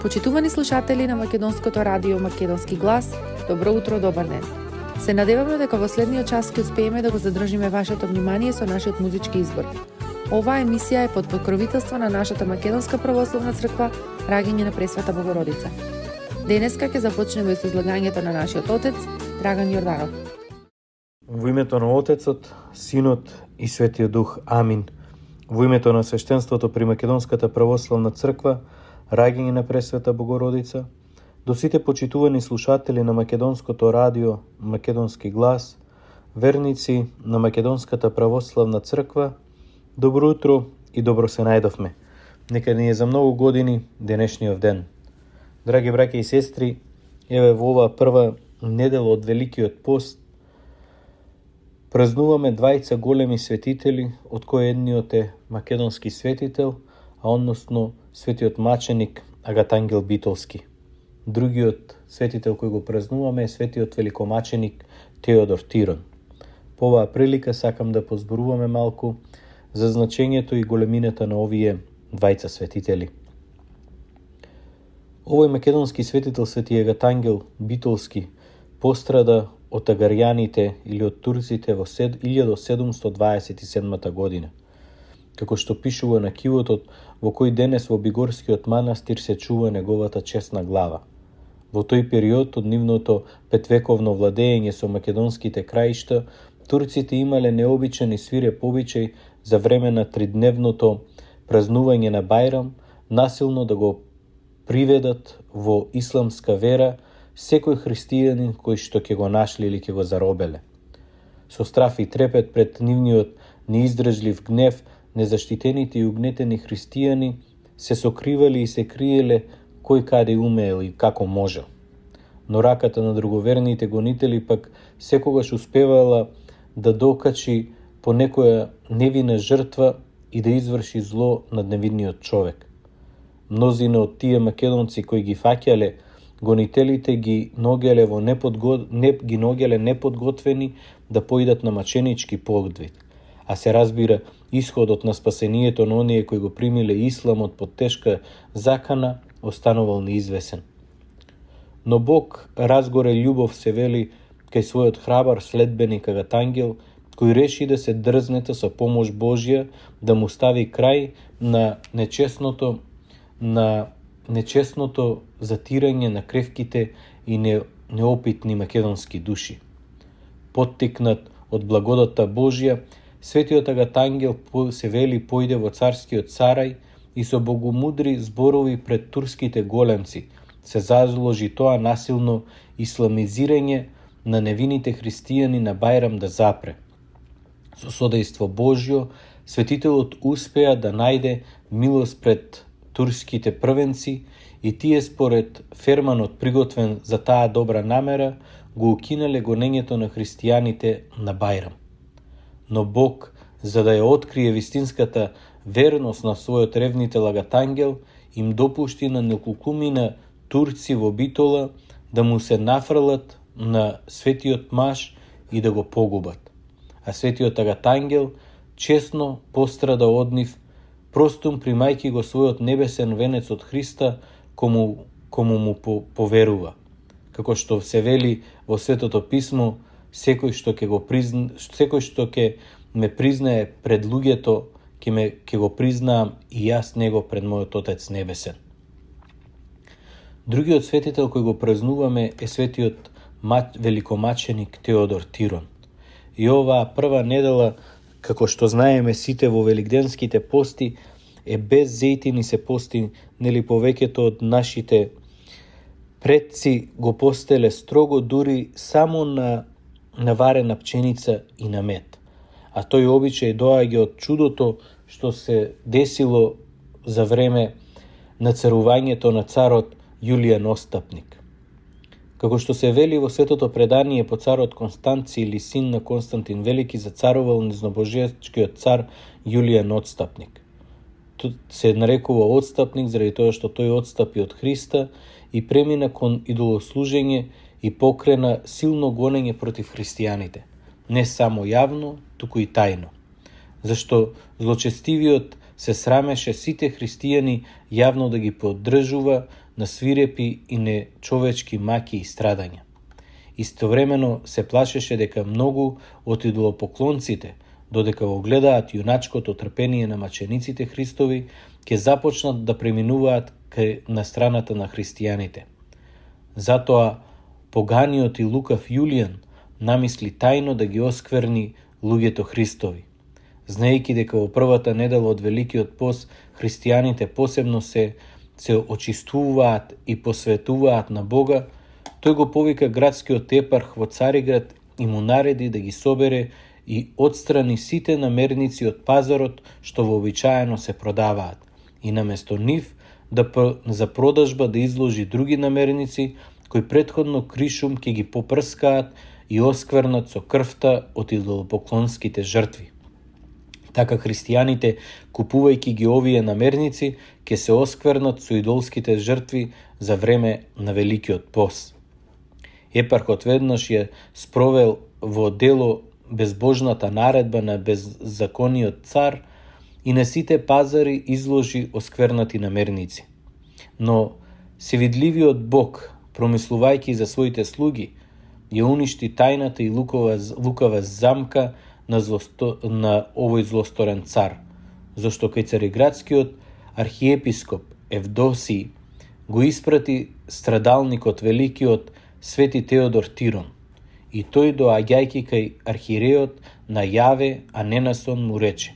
Почитувани слушатели на Македонското радио Македонски глас, добро утро, добар ден. Се надеваме дека во следниот час ќе успееме да го задржиме вашето внимание со нашиот музички избор. Оваа емисија е под покровителство на нашата Македонска православна црква Раѓање на Пресвета Богородица. Денеска ќе започнеме со излагањето на нашиот отец Драган Јорданов. Во името на Отецот, Синот и Светиот Дух. Амин. Во името на свештенството при Македонската православна црква Раѓање на Пресвета Богородица, до сите почитувани слушатели на Македонското радио Македонски глас, верници на Македонската православна црква, добро утро и добро се најдовме. Нека ни е за многу години денешниот ден. Драги браќа и сестри, еве во оваа прва недела од Великиот пост празнуваме двајца големи светители, од кои едниот е македонски светител, а односно светиот маченик Агатангел Битолски. Другиот светител кој го празнуваме е светиот великомаченик Теодор Тирон. По оваа прилика сакам да позборуваме малку за значењето и големината на овие двајца светители. Овој македонски светител свети Агатангел Битолски пострада од агарјаните или од турците во 1727 година. Како што пишува на кивотот во кој денес во Бигорскиот манастир се чува неговата чесна глава. Во тој период од нивното петвековно владење со македонските краишта, турците имале необичен и свиреп обичај за време на тридневното празнување на Бајрам, насилно да го приведат во исламска вера секој христијанин кој што ќе го нашли или ќе го заробеле. Со страф и трепет пред нивниот неиздржлив гнев, незаштитените и угнетени христијани се сокривали и се криеле кој каде умеел и како можел. Но раката на друговерните гонители пак секогаш успевала да докачи по некоја невина жртва и да изврши зло над невинниот човек. Мнозина од тие македонци кои ги фаќале гонителите ги ногеле неподготвени да поидат на маченички подвиг, а се разбира исходот на спасението на оние кои го примиле исламот под тешка закана останувал неизвесен. Но Бог разгоре љубов се вели кај својот храбар следбеник Агатангел, кој реши да се дрзнете со помош Божја да му стави крај на нечестното затирање на кревките и неопитни македонски души. Поттикнат од благодата Божја, светиот Агатангел се вели појде во царскиот сарај и со богомудри зборови пред турските големци се зазложи тоа насилно исламизирање на невините христијани на Бајрам да запре. Со содејство Божјо, светителот успеа да најде милост пред турските првенци и тие според ферманот приготвен за таа добра намера го укинале гонењето на христијаните на Бајрам. Но Бог, за да ја открие вистинската верност на својот ревнител Агатангел, им допушти на неколкумина турци во Битола да му се нафрлат на светиот маж и да го погубат. А светиот Агатангел честно пострада од нив, простум примајки го својот небесен венец од Христа, кому му поверува. Како што се вели во Светото писмо, секој што ќе ме признае пред луѓето, ќе го признаам и јас него пред мојот Отец небесен. Другиот светител кој го празнуваме е светиот великомаченик Теодор Тирон. И оваа прва недела, како што знаеме сите во великденските пости, е без зејтини се пости, нели повеќето од нашите предци го постеле строго дури само на наварена пченица и на мед. А тој обичај доаѓа од чудото што се десило за време на царувањето на царот Јулијан Остапник. Како што се вели во светото предание по царот Констанци или син на Константин Велики, зацарувал незнобожечкиот цар Јулијан Отстапник. се нарекува отстапник заради тоа што тој отстапи од Христа и премина кон идолослужење и покрена силно гонење против христијаните, не само јавно, туку и тајно. Зашто злочестивиот се срамеше сите христијани јавно да ги поддржува на свирепи и нечовечки маки и страдања. Истовремено се плашеше дека многу од идолопоклонците, додека го гледаат јуначкото трпение на мачениците Христови, ќе започнат да преминуваат на страната на христијаните. Затоа поганиот и лукав Јулијан намисли тајно да ги оскверни луѓето Христови. Знаејќи дека во првата недела од Великиот пост христијаните посебно се очистуваат и посветуваат на Бога, тој го повика градскиот епарх во Цариград и му нареди да ги собере и отстрани сите намерници од пазарот што вообичаено се продаваат и наместо нив за продажба да изложи други намерници кои претходно кришум ќе ги попрскаат и осквернат со крвта од идолопоклонските жртви. Така христијаните, купувајќи ги овие намерници, ќе се осквернат со идолските жртви за време на Великиот пост. Епархот веднаш ја спровел во дело безбожната наредба на беззакониот цар и на сите пазари изложи осквернати намерници. Но севидливиот Бог, промислувајќи за своите слуги, ја уништи тајната и лукава замка на овој злосторен цар, зашто кај цариградскиот архиепископ Евдосиј го испрати страдалникот великиот Свети Теодор Тирон, и тој доаѓајќи кај архиереот на јаве, а не на сон, му рече: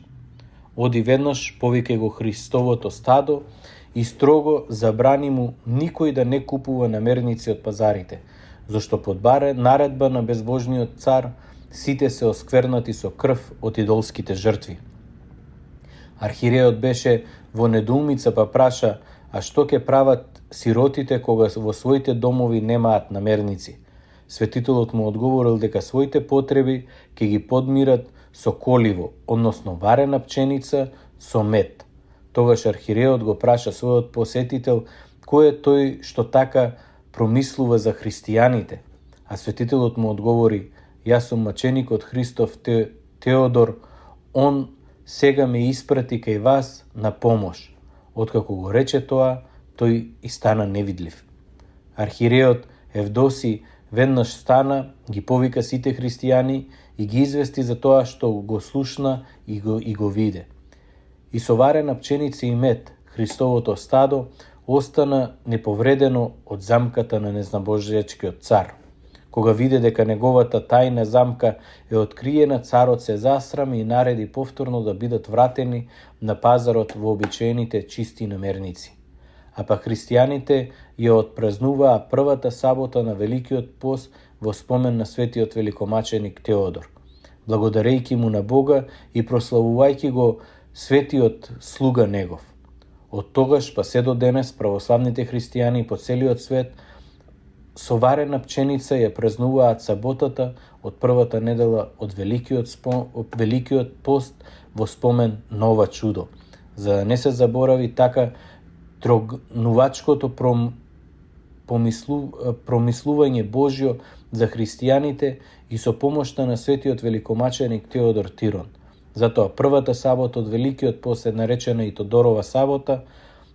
оди веднаш, повикај го Христовото стадо и строго забрани му никој да не купува намерници од пазарите, зашто под наредба на безбожниот цар сите се осквернати со крв од идолските жртви. Архиереот беше во недоумица па праша: а што ќе прават сиротите кога во своите домови немаат намерници? Светителот му одговорил дека своите потреби ќе ги подмират со коливо, односно варена пченица со мед. Тогаш архиереот го праша својот посетител кој е тој што така промислува за христијаните, а светителот му одговори: јас сум маченикот Христов Теодор, он сега ме испрати кај вас на помош. Откако го рече тоа, тој и стана невидлив. Архиереот Евдоси веднаш стана, ги повика сите христијани и ги извести за тоа што го слушна и го виде. И со варена пченица и мед, Христовото стадо остана неповредено од замката на незнабожечкиот цар. Кога виде дека неговата тајна замка е откриена, царот се засрами и нареди повторно да бидат вратени на пазарот во обичаените чисти намерници. А па христијаните ја отпразнуваа првата сабота на Великиот пост во спомен на светиот великомаченик Теодор, благодарејќи му на Бога и прославувајќи го светиот слуга негов. Од тогаш па се до денес православните христијани по целиот свет со варена пченица ја празнуваат саботата од првата недела од Великиот пост во спомен на ова чудо, за да не се заборави така трогнувачкото промислување Божјо за христијаните и со помошта на светиот великомаченик Теодор Тирон. Затоа првата сабота од Великиот пост е наречена и Тодорова сабота.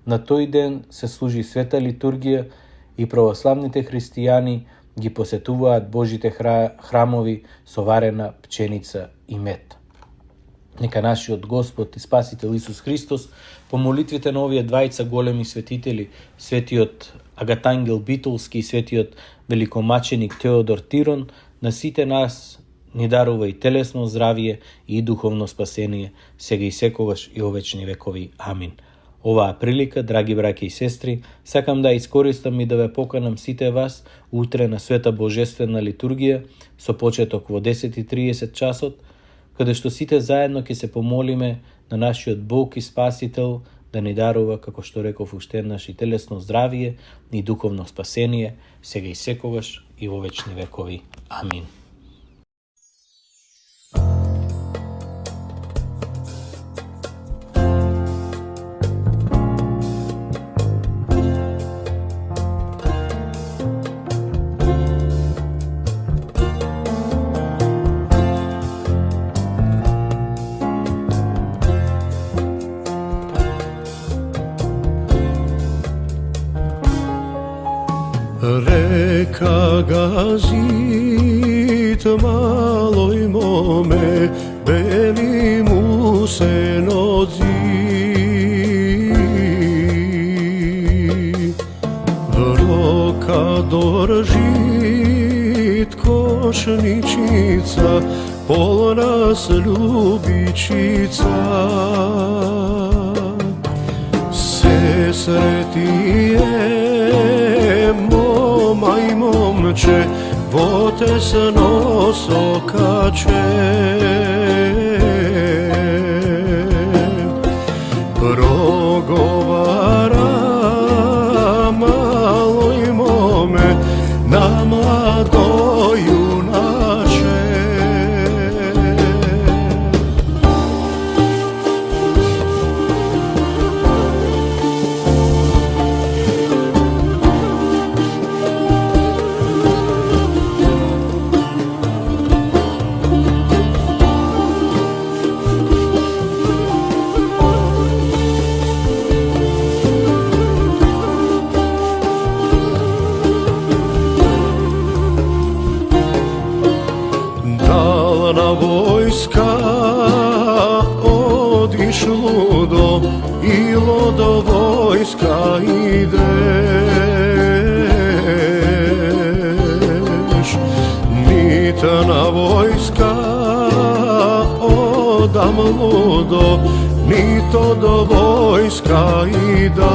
На тој ден се служи света литургија и православните христијани ги посетуваат Божите храмови со варена пченица и мед. Нека нашиот Господ и Спасител Исус Христос по молитвите на овие двајца големи светители, светиот Агатангел Битолски и светиот великомаченик Теодор Тирон, на сите нас ни дарува и телесно здравие и духовно спасение, сега и секогаш и во вечни векови. Амин. Оваа прилика, драги браќа и сестри, сакам да искористам и да ве поканам сите вас утре на света божествена литургија со почеток во 10:30 часот, каде што сите заедно ќе се помолиме на нашиот Бог и Спасител да ни дарува, како што реков уште еднаш, и телесно здравие и духовно спасение, сега и секогаш и во вечни векови. Амин. neka ga zid maloj mome, beli mu se nozi. Vroka doržit košničica, polna ljubičica. Sestre ti je moma i momče, vo tesno sokače. Progovara maloj mome na mlado junače. Na vojska odiš ludo, i ludo vojska ideš. Nitna vojska odam ludo, ni to do vojska idam.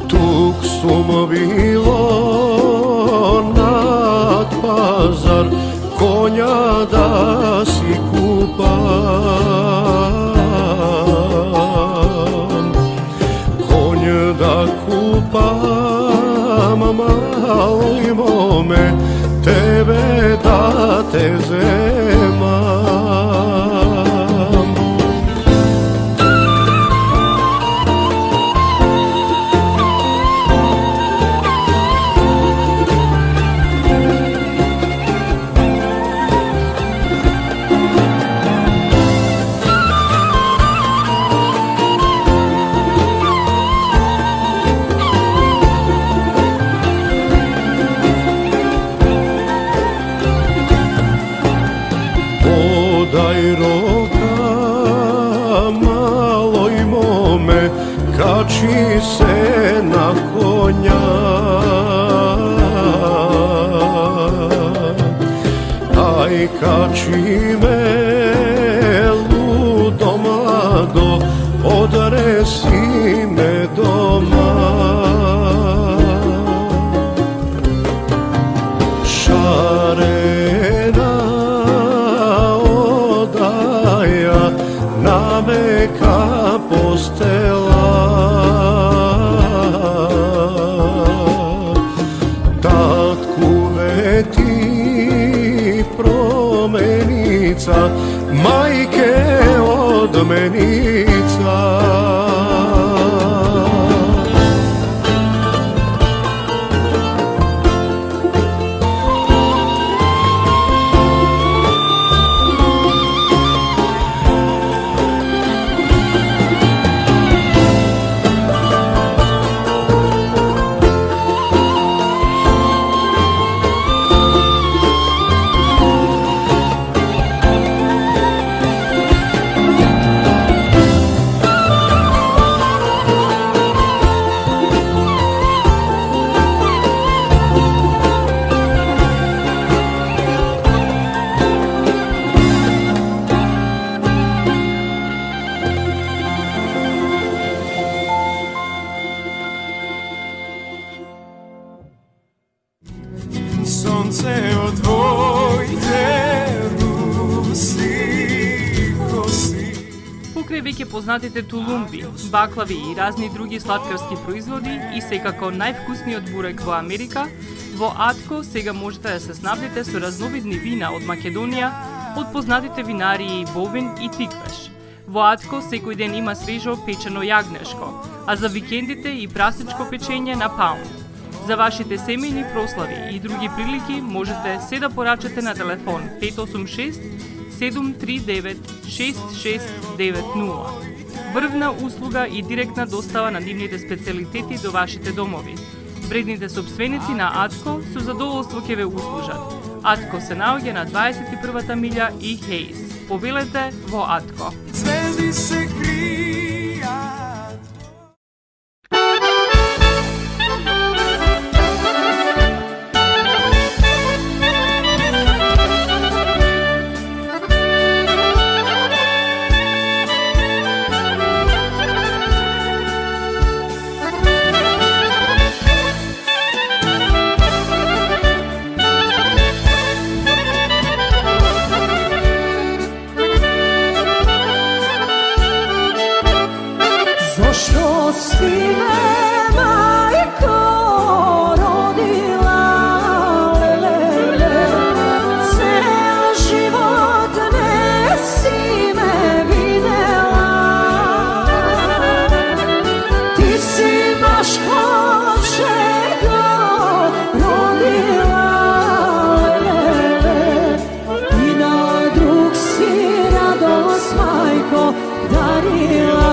Tuk sum bilo nad pazar, konja da si kupam. Konj da kupam, maloj mome, tebe da te zemam. Podaj roka maloj mome, kači se na konja. Aj kači me ludo mlado, odnesi me doma. Šarena odaja, nameka postela. Tatku veti promenica, majke odmenica. Sonce od tvojte rusi kosi. Покрај веќе познатите тулумби, баклави и разни други сладкарски производи и секако највкусниот бурек во Америка, во Атко сега можете да се снабдите со разновидни вина од Македонија, од познатите винарии Бовин и Тиквеш. Во Атко секој ден има свежо печено јагнешко, а за викендите и прасничко печење на паун. За вашите семејни прослави и други прилики можете се да порачате на телефон 586 739 6690. Врвна услуга и директна достава на нивните специјалитети до вашите домови. Вредните собственици на Атко со задоволство ќе ве услужат. Атко се наоѓа на 21-та милја и Хейс. Повелете во Атко. Звезди се кријат. Zašto si me, majko, rodila, lelele, ceo život nesi me videla. Ti si baš kod čega rodila, lelele, i na drug si radost, majko, darila.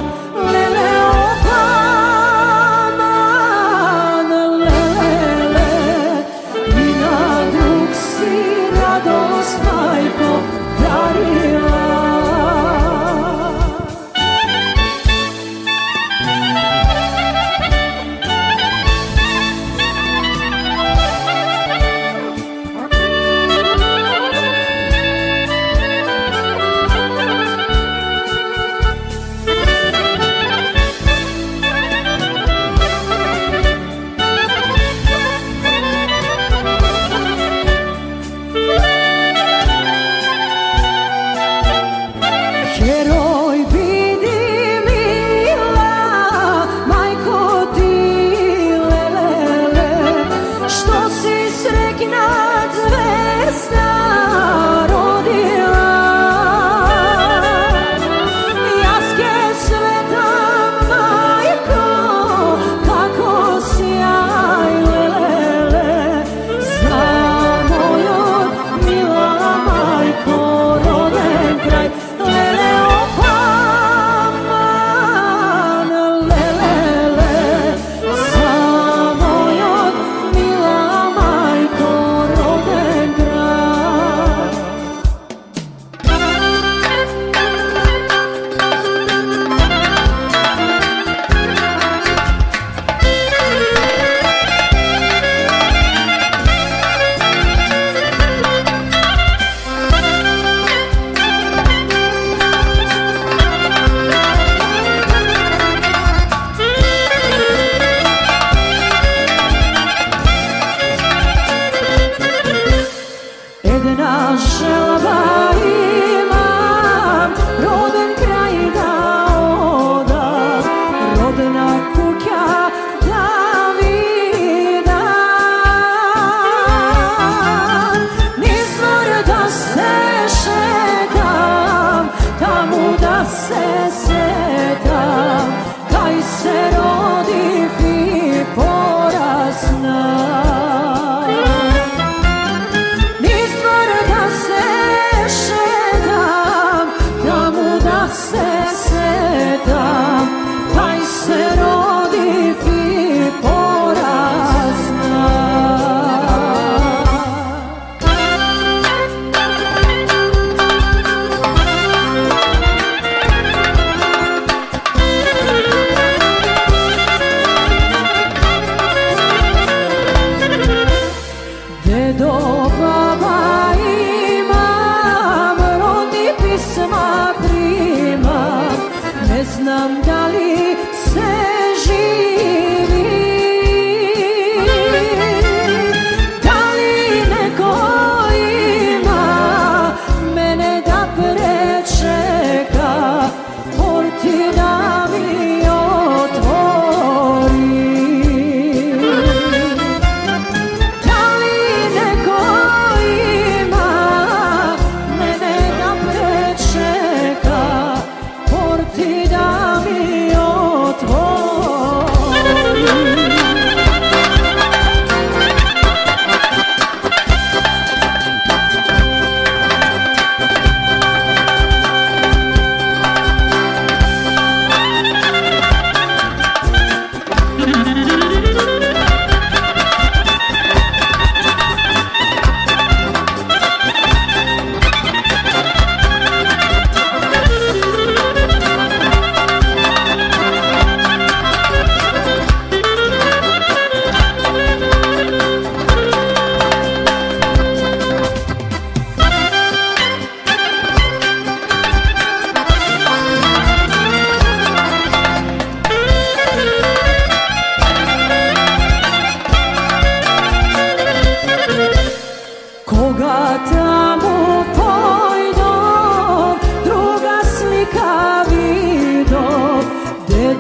Ti da mi otvori.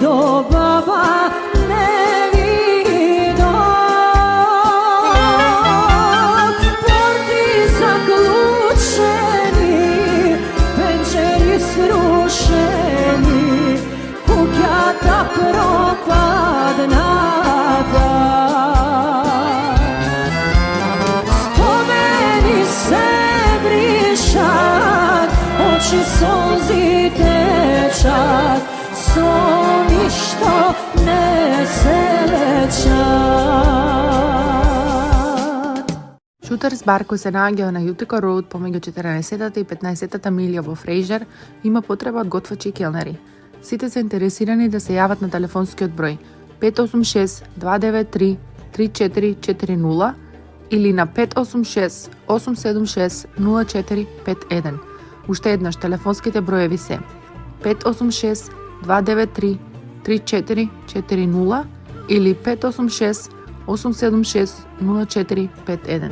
do baba ne vido. Porti zaključeni, penčeri srušeni, kukjata propadnata. Spomeni se brišat, oči solzi tečat, so ništo ne se lečat. Шутер бар кој се наоѓа на Utica Road помеѓу 14-та и 15-та милја во Фрейжер има потреба од готвачи и келнери. Сите се интересирани да се јават на телефонскиот број 586-293-3440 или на 586-876-0451. Уште еднаш телефонските броеви се 586-293-3440 или 586-876-0451.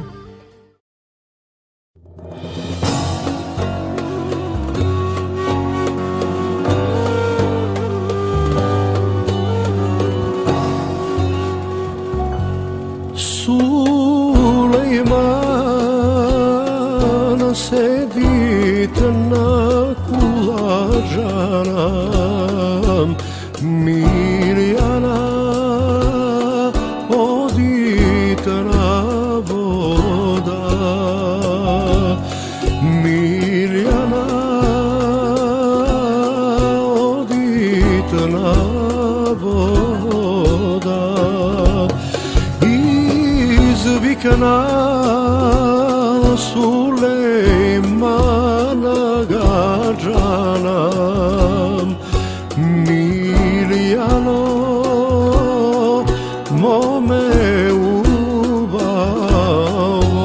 Sulejmana sedite na kulađanam, Mirjana odite na voda, Mirjana odite na voda. Izvikana Sulejmana gađanam, Mirjano mome ubavo,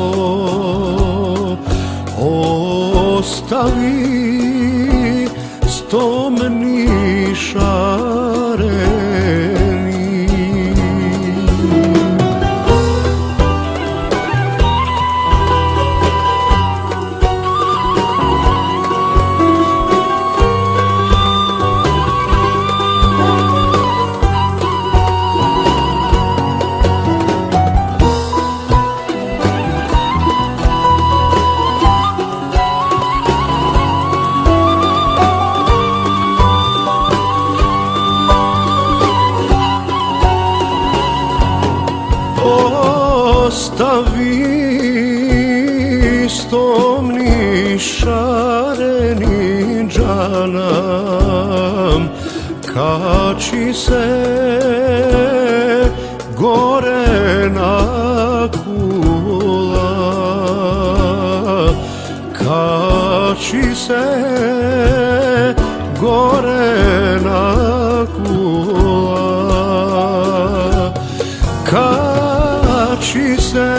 ostavi stomni šareni. Ostavi stomni šareni džanam, kači se gore na kula, kači se gore na kula, kači se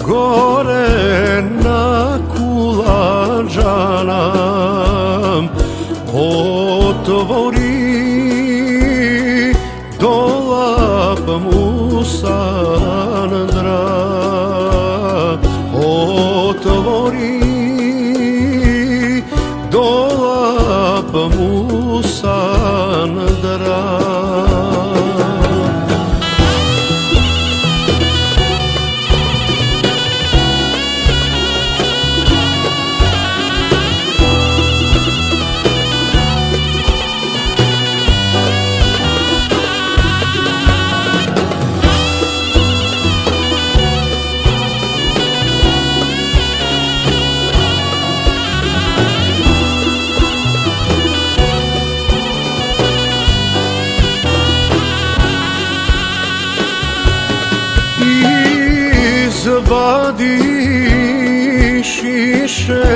gore na kula džanam, otvori dolap mu sandra, otvori dolap mu sandra. Vadi šiše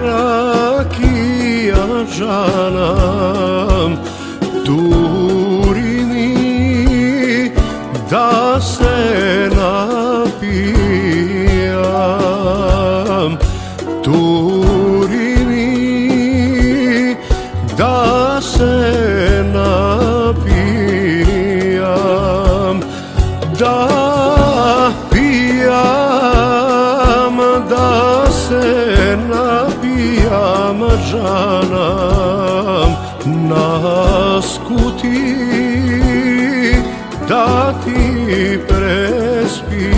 rakija džanam, turi mi da se napijam, turi mi da se napijam, da se napijam džanam, na prespijam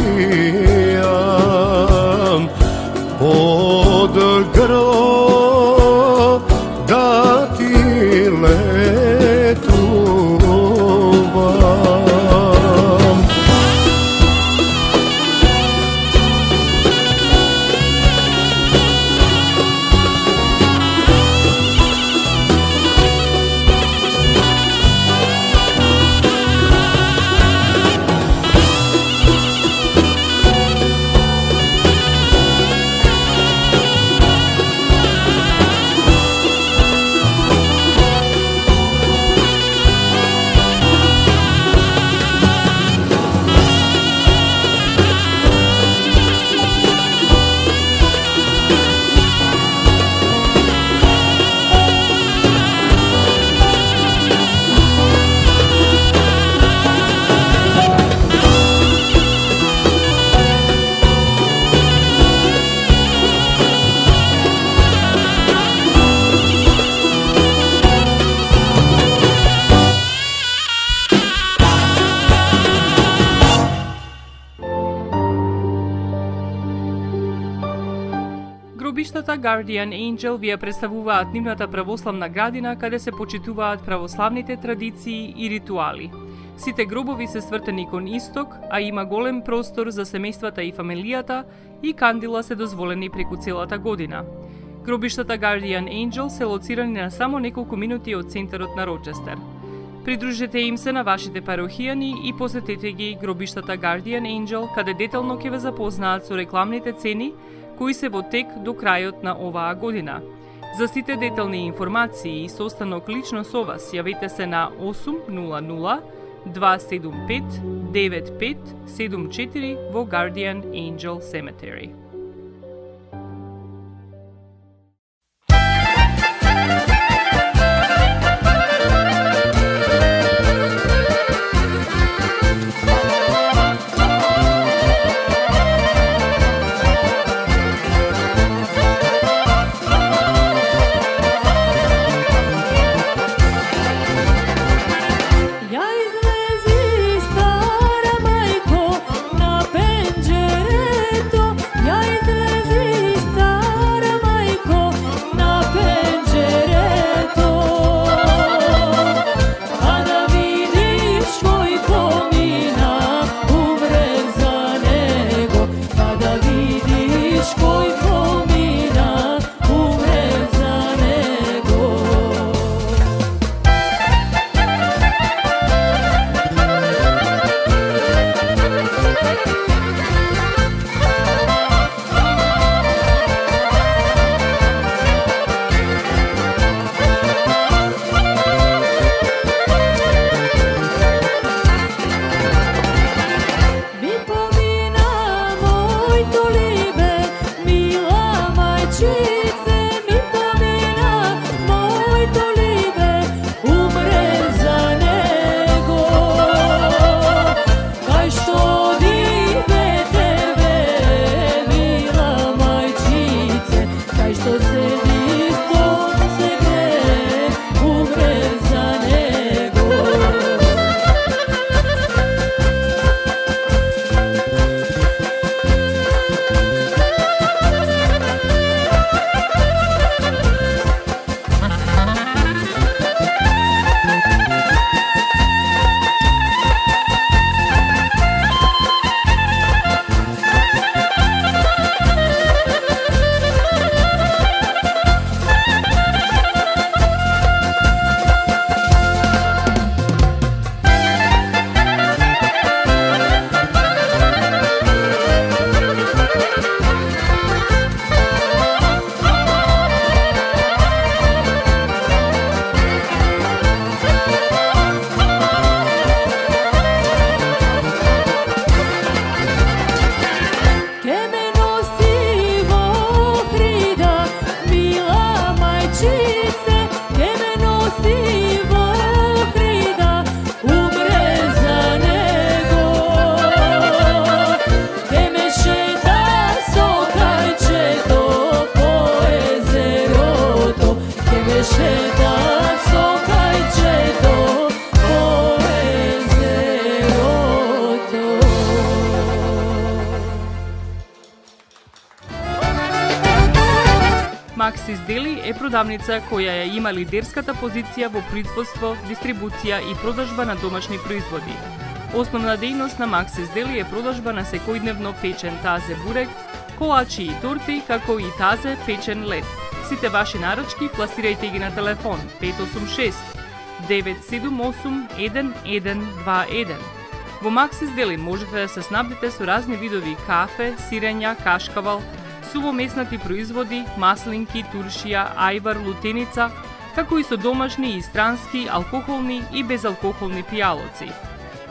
pod grob da ti letuvam. Гробиштата Guardian Angel ви ја представуваат нивната православна градина каде се почитуваат православните традиции и ритуали. Сите гробови се свртени кон исток, а има голем простор за семејствата и фамилијата и кандила се дозволени преку целата година. Гробиштата Guardian Angel се лоцирани на само неколку минути од центарот на Рочестер. Придружете им се на вашите парохијани и посетете ги гробиштата Guardian Angel, каде детално ќе ве запознаат со рекламните цени кои се во тек до крајот на оваа година. За сите детални информации и состанок лично со вас, јавете се на 800 275 9574 во Guardian Angel Cemetery. Ja izlezi stara majko na penđereto, ja продавница која ја има лидерската позиција во производство, дистрибуција и продажба на домашни производи. Основна дејност на Максис Дели е продажба на секојдневно печен тазе бурек, колачи и торти, како и тазе печен лед. Сите ваши наручки пласирајте ги на телефон 586 978 1121. Во Максис Дели можете да се снабдите со разни видови кафе, сирења, кашкавал, сувомеснати производи, маслинки, туршија, ајвар, лутеница, како и со домашни и странски, алкохолни и безалкохолни пијалоци.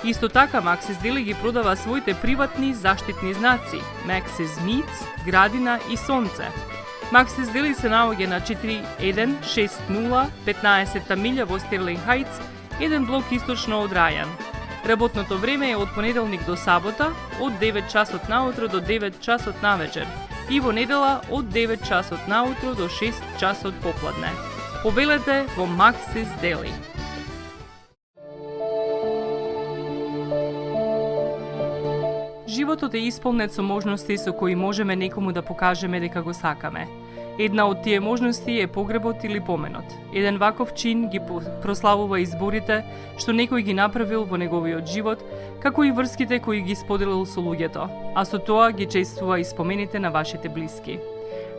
Исто така Максис Дели ги продава своите приватни заштитни знаци Maxis Meats, Градина и Сонце. Максис Дели се наоѓа на 4160 15 милја во Стерлинг Хајтс, еден блок источно од Рајан. Работното време е од понеделник до сабота, од 9 часот наутро до 9 часот навечер и во недела од 9 часот наутро до 6 часот попладне. Повелете во Максис Дели. Животот е исполнет со можности со кои можеме некому да покажеме дека го сакаме. Една од тие можности е погребот или поменот. Еден ваков чин ги прославува изборите што некој ги направил во неговиот живот, како и врските кои ги споделил со луѓето, а со тоа ги чествува и спомените на вашите блиски.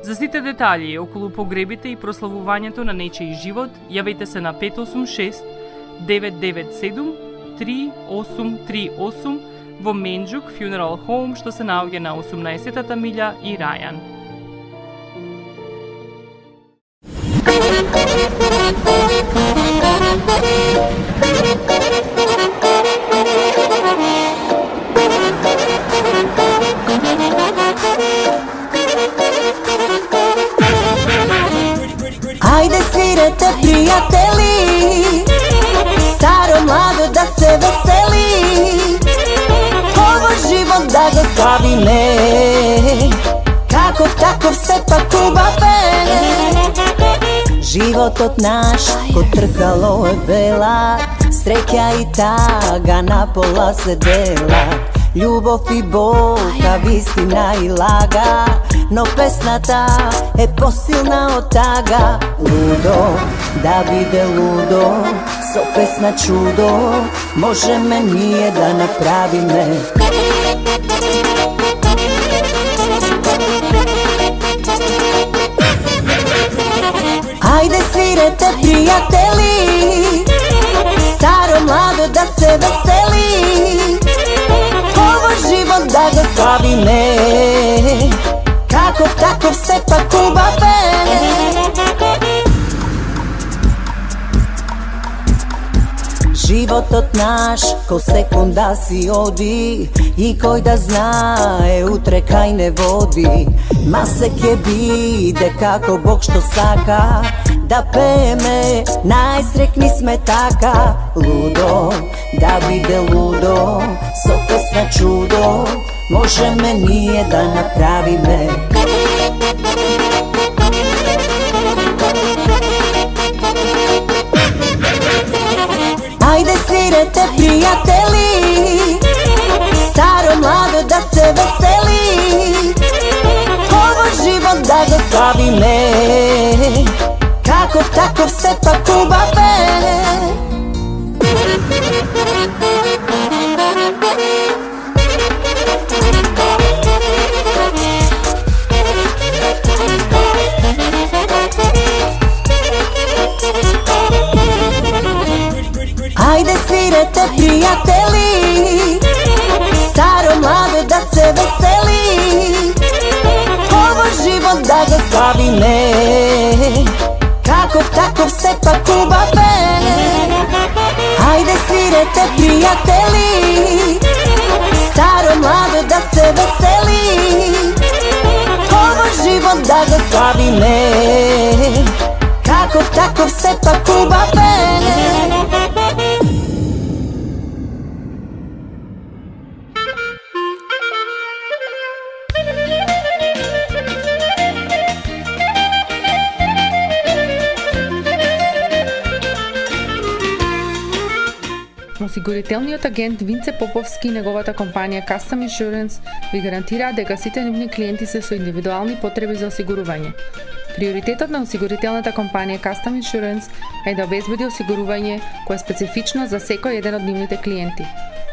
За сите детали околу погребите и прославувањето на нечиј живот, јавете се на 586 997 3838 во Менџук Funeral Home, што се наоѓа на 18-та милја и Рајан. Ајде свирете, пријатели, старо младо да се весели, ово живот да го славиме, каков таков сепак убав е. Животот наш ко тркало е бела, среќа и тага на пола се дела. Љубов и болка, вистина и лага, но песната е посилна од тага. Лудо, да биде лудо, со песна чудо, можеме ние да направиме. Ајде свирете, пријатели, старо младо да се весели, ово живот да го славиме, каков таков сепак убав е. Животот наш ко секунда си оди, и кој да знае утре кај не води. Ма се ќе биде како Бог што сака, да пееме, најсрекни сме така. Лудо, да биде лудо, со песна чудо, можеме ние да направиме. Ајде свирете, пријатели, старо младо да се весели, ово живот да го славиме, каков таков сепак убав е. Ајде свирете, пријатели, старо младо да се весели, ово живот да го славиме, каков таков сепак убав е. Ајде свирете, пријатели, старо младо да се весели, ово живот да го славиме, каков таков сепак убав е. Осигурителниот агент Винце Поповски и неговата компанија Custom Insurance ви гарантираат дека сите нивни клиенти се со индивидуални потреби за осигурување. Приоритетот на осигурителната компанија Custom Insurance е да обезбеди осигурување кое е специфично за секој еден од нивните клиенти.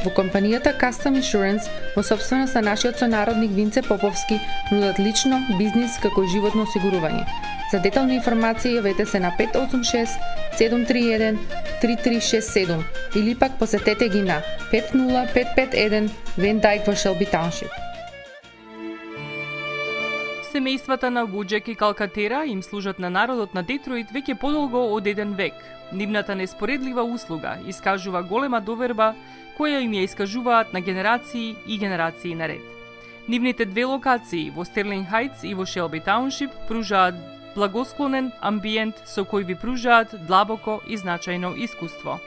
Во компанијата Custom Insurance, во собственост на нашиот сонародник Винце Поповски, нудат лично, бизнис како и животно осигурување. За детални информации јавете се на 586 731 3367 или пак посетете ги на 50551 Van Dyke во Shelby Township. Семејствата на Буџек и Калкатера им служат на народот на Детройт веќе подолго од еден век. Нивната неспоредлива услуга искажува голема доверба која им ја искажуваат на генерации и генерации наред. Нивните две локации во Стерлинг Хајтс и во Шелби Тауншип пружаат благосклонен амбиент со кој ви пружаат длабоко и значајно искуство.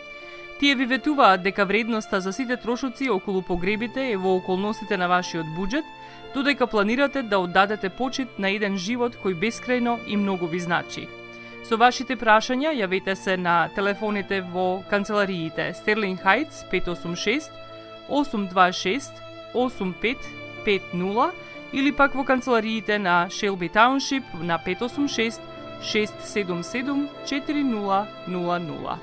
Тие ви ветуваат дека вредноста за сите трошоци околу погребите е во околностите на вашиот буџет, додека планирате да оддадете почит на еден живот кој бескрајно и многу ви значи. Со вашите прашања јавете се на телефоните во канцелариите Стерлинг Хајтс 586 826 8550 или пак во канцелариите на Шелби Тауншип на 586 677 4000.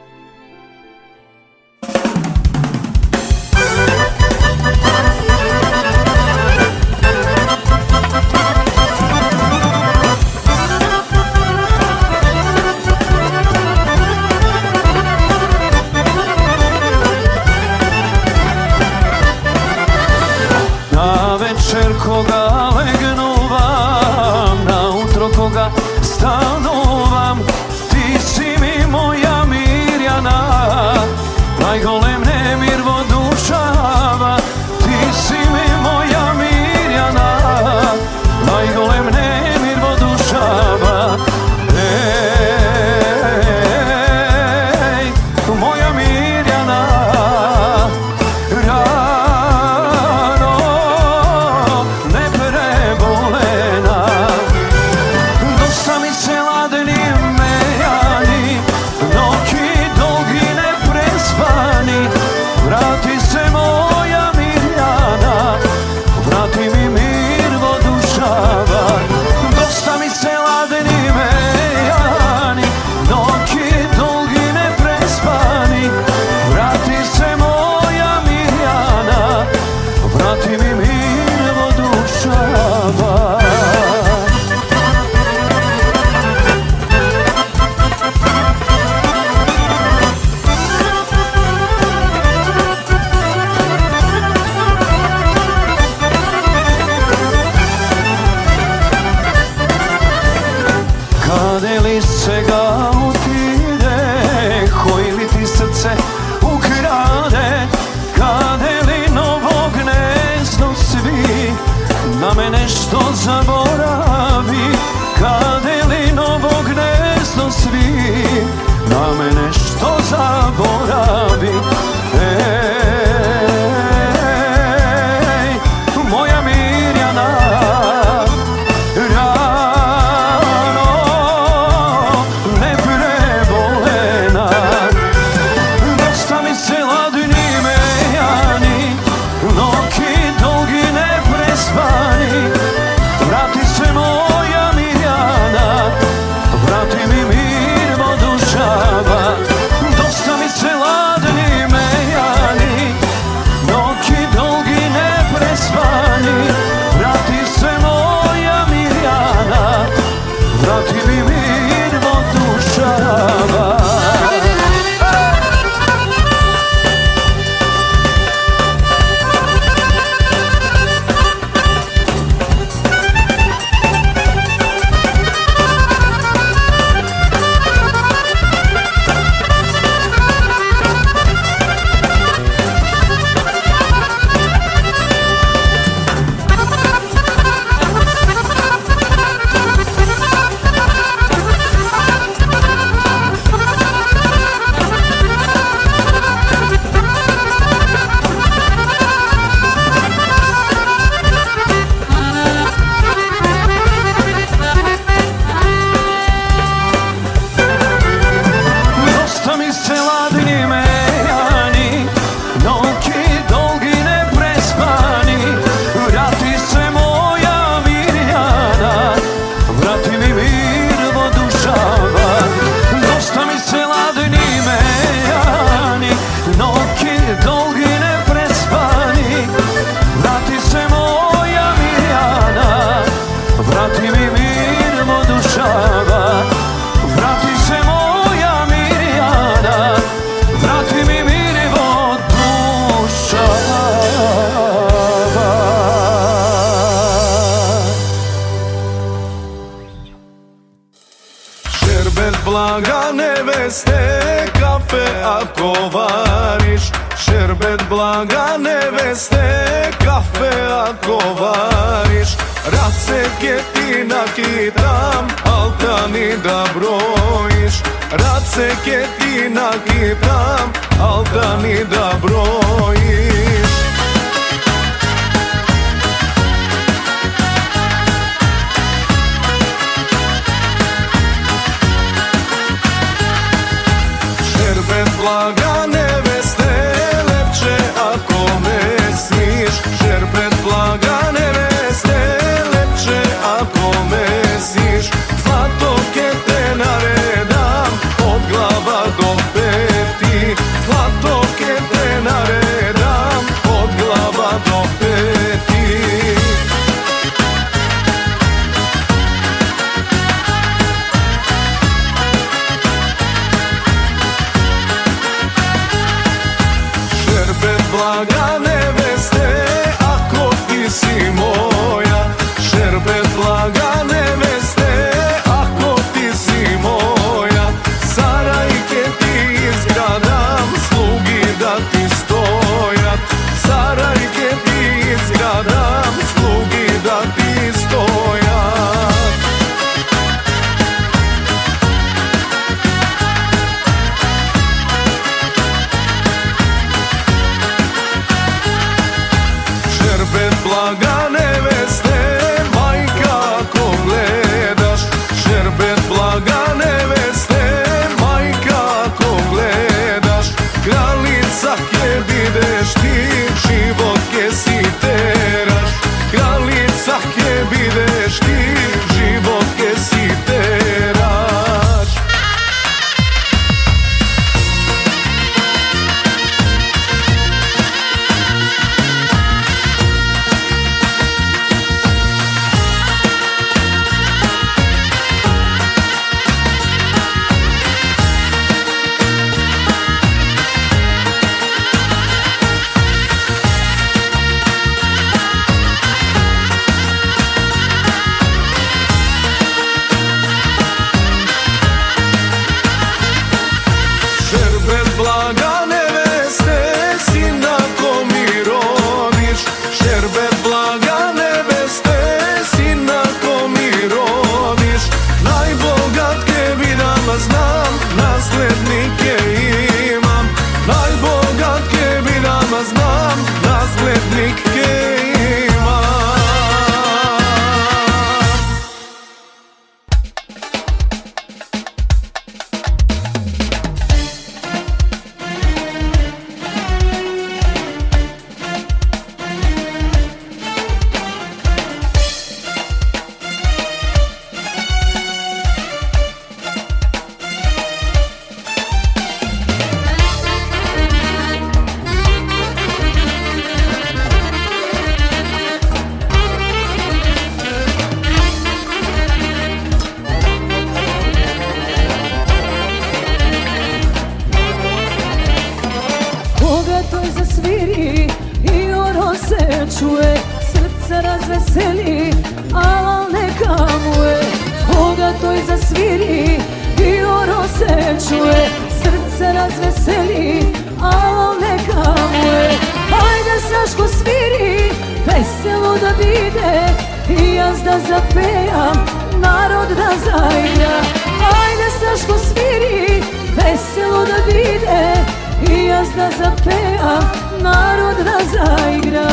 Na večer koga legnuvam, na utro koga stanuvam, ti si mi moja Mirjana, najgolem nemir vodušava, ti si mi moja Mirjana, najgolem nemir vodušava. Ej, moja Mirjana, svega utide, koji li ti srce ukrade, kade li novo gnezdo svi, na mene što zaboravi, kade li novo gnezdo svi, na mene što zaboravi. Ej, moja Mirjana, vrati se moja Mirjana, vrati mi mir vodušava. neveste, kafe ako variš. Šerbet blaga neveste, kafe ako variš. Raceke ti nakitam, altani da brojiš. Raceke ti nakitam, altani da brojiš. Šerbet blaga neveste, lepše ako me smiš. Šerbet blaga neveste, lepše ako me smiš. Zlatoke te naredam, od glava do peti. Zlatoke te naredam, od glava do peti. Šerbet blaga neveste, ako ti si moja. Šerbet blaga neveste, ako ti si moja. Sarajke ti izgradam, slugi da ti stojat. Sarajke ti izgradam, slugi da ti stojat. Šerbet blaga neveste, majka ako gledaš. Šerbet blaga neveste, majka ako gledaš. Kraljica ke bideš ti, život ke si teraš. Kraljica ke bideš ti, život ke si teraš. Šerbet blaga neveste, sina ko mi rodiš. Šerbet blaga neveste, sina ko mi rodiš. Najbogatke vidama znam, naslednike imam. Najbogatke vidama znam, naslednike imam. Bogatoj zasviri i oro se čuje, srce razveseli, al neka mu je. Bogatoj zasviri i oro se čuje, srce razveseli, al neka mu je. Hajde Saško sviri, veselo da bide, i jaz da zapejam, narod da zaigra. Hajde Saško sviri, veselo da bide, i jaz da zapejam, narod da zaigra.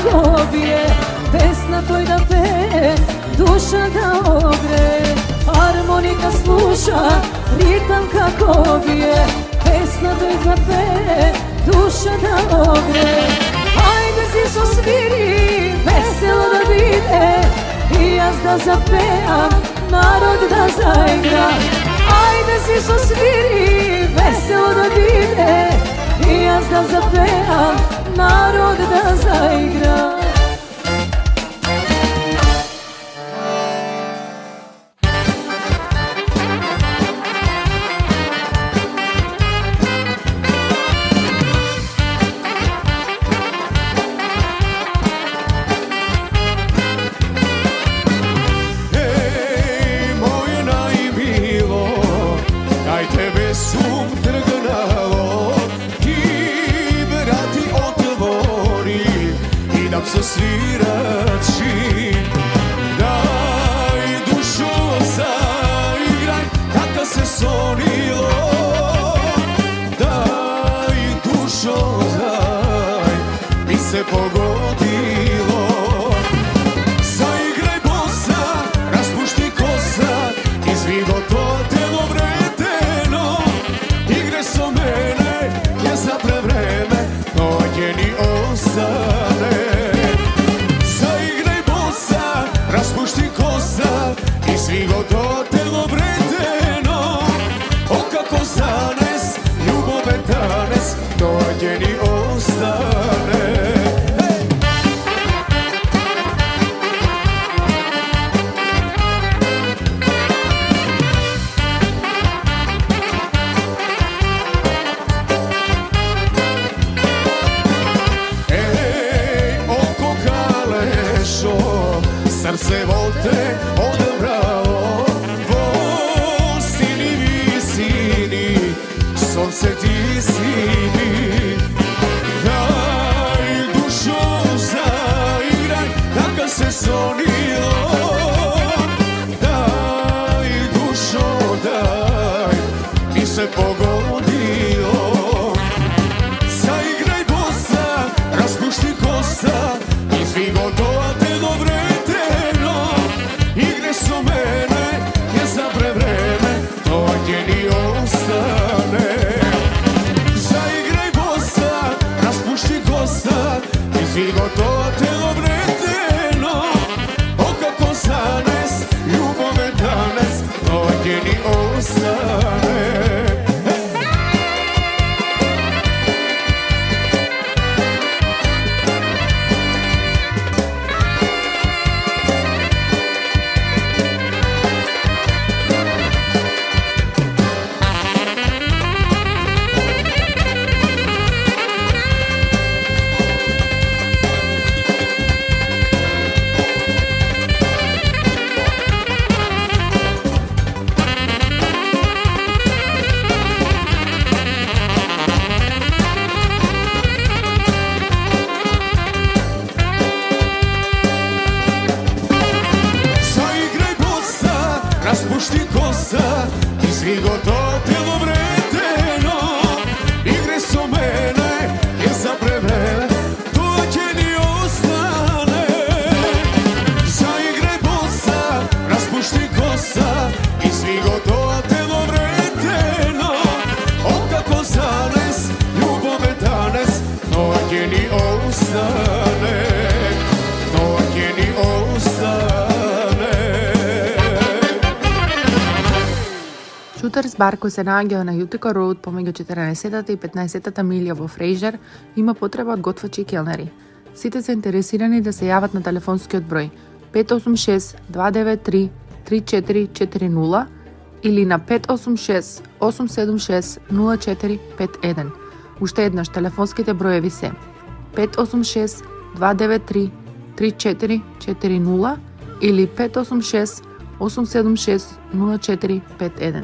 kako bije, pesna toj da peje, duša da ogre. Harmonika sluša, ritam kako bije, pesna toj da peje, duša da ogre. Ajde Zizo sviri, veselo da bide, i jaz da zapejam, narod da zaigra. Ajde Zizo sviri, veselo da bide, i jaz da zapejam, narod da zaigra. Se svirači, daj dušo zaigraj, kako se sonilo. Daj dušo zaj, mi se pogodilo. Zaigraj bosa, raspušti kosa, izvigo to telo vreteno. Igre so mene, je zapre vreme, noće ni ostane. Raspušti kosa i svigo to telo vreteno. O kako zanes, ljubove danes, dođe ni ostane. Oko kalešo, srce volte odebralo, po sini visini, sonce ti si mi. Daj dušo zaigraj, kako se sonilo. Daj dušo daj, mi se pogodilo. Zaigraj bosa, raspušti kosa, izvigo to telo vreteno. Igre su mene, je zapre vreme, to ni ostane. Zaigraj bosa, raspušti kosa, izvigo to telo vreteno. O kako zanes, ljubove danes, to ni ostane. Raspušti kosa, izvigo to telo vreteno. Igre su mene, je zapre vreme, to će ni ostane. Zaigraj bosa, raspušti kosa, izvigo to telo vreteno. O kako zanes, ljubove danes, to će ni ostane. To će ni ostane. Shooters bar koji se nađe na Utica Road помеѓу 14 и 15 милја во Фрейжер има потреба од готвачи и келнери. Сите се интересирани да се јават на телефонскиот број 586-293-3440 или на 586-876-0451. Уште еднаш телефонските броеви се 586-293-3440 или 586-876-0451.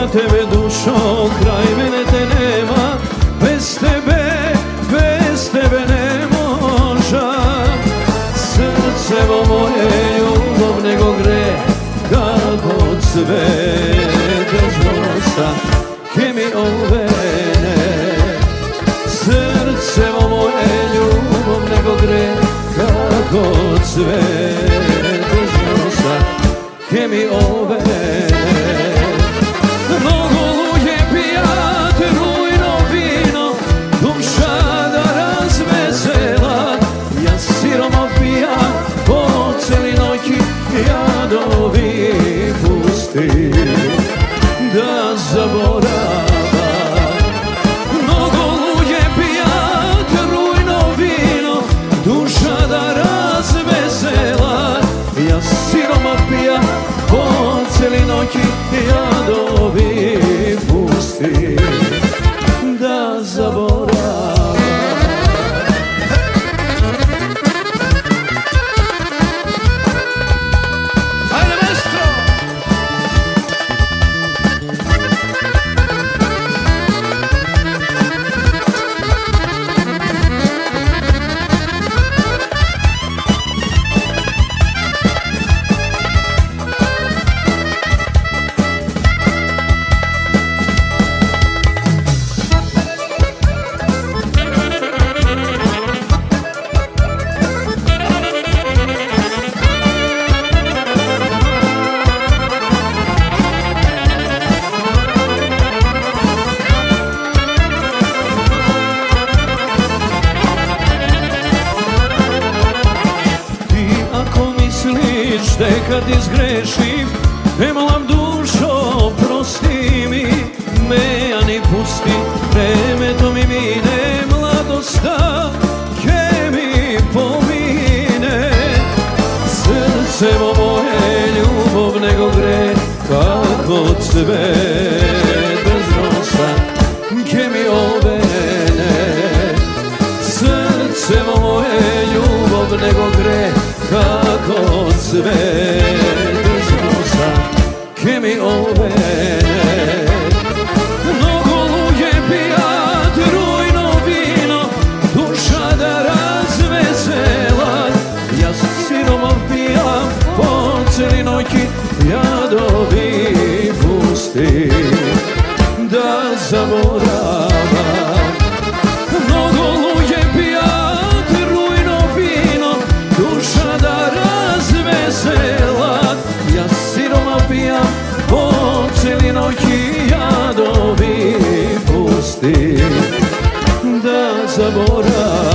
tebe dušo, kraj mene te nema, bez tebe ne možem. Srcevo moje ljubav nego gre, kako cvet bez nosa, ke mi ovene. Srcevo moje ljubav nego gre, kako cvet bez nosa, ke mi ovene. Mnogo luje pijat, rujno vino, duša da razvesela. Ja siroma pijam po celi noći, jadovi pusti da zaboravam. Mnogo luje pijat, rujno vino, duša da razvesela. Ja siroma pijam po celi noći, jadovi pusti da zaboravam. Ajde, maestro! Kad izgrešim, te molam dušo, prosti mi me, a ne pusti, vreme to mi mine, mladosta ke mi pomine. Srcevo moje ljubav nego gre, kako cvet bez nosa, ke mi ovene. Srcevo moje ljubav nego gre, kako cvet bez nosa, ke mi ovene. Mnogo luje pijat, rujno vino, duša da razvesela. Ja siroma pijam po celi noći, jadovi pusti da zaboravam. Mnogo luje pijat, rujno vino, duša da razvesela. Ja siroma pijam po celi noći, jadovi pusti da zaboravim.